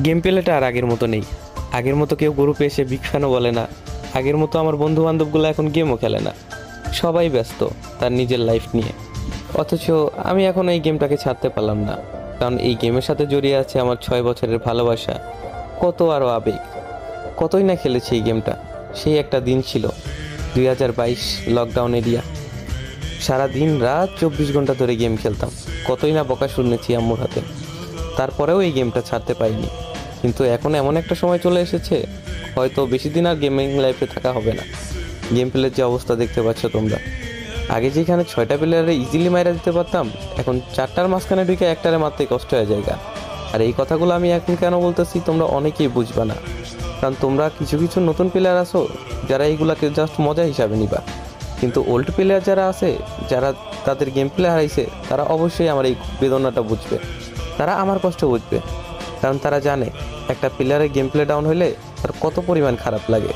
Game প্লেটা আর আগের মতো নেই। আগের মতো কেউ গ্রুপে এসে বিগ ফ্যানও বলে না। আগের মতো আমার বন্ধু বান্ধবগুলো এখন গেমও খেলে না। সবাই ব্যস্ত তার নিজের লাইফ নিয়ে। অথচ আমি এখন এই গেমটাকে ছাড়তে পারলাম না, কারণ এই গেমের সাথে জড়িয়ে আছে আমার 6 বছরের ভালোবাসা, কত আরও আবেগ। কতই না খেলেছি এই গেমটা। সেই একটা দিন ছিল 2022 লকডাউন এরিয়া। সারা দিন রাত 24 ঘন্টা ধরে গেম খেলতাম। কতই না বকা শুনেছি আম্মুর হাতে। তারপরেও এই গেমটা ছাড়তে পারিনি। কিন্তু এখন এমন একটা সময় চলে এসেছে, হয়তো বেশি দিন আর গেমিং লাইফে থাকা হবে না। গেম প্লের যে অবস্থা দেখতে পাচ্ছ তোমরা, আগে যেখানে 6টা প্লেয়ারে ইজিলি মাইরা দিতে পারতাম, এখন 4টার মাঝখানে ঢুকে একটারে মারতে কষ্ট হয়ে যায়। আর এই কথাগুলো আমি এখন কেন বলতেছি তোমরা অনেকেই বুঝবা না, কারণ তোমরা কিছু কিছু নতুন প্লেয়ার আছো যারা এইগুলাকে জাস্ট মজা হিসাবে নিবা। কিন্তু ওল্ড প্লেয়ার যারা আছে, যারা তাদের গেম প্লে হারাইছে, তারা অবশ্যই আমার এই বেদনাটা বুঝবে। তারা আমার কষ্ট বুঝবে, কারণ তারা জানে একটা প্লেয়ারের গেম প্লে ডাউন হলে তার কত পরিমাণ খারাপ লাগে।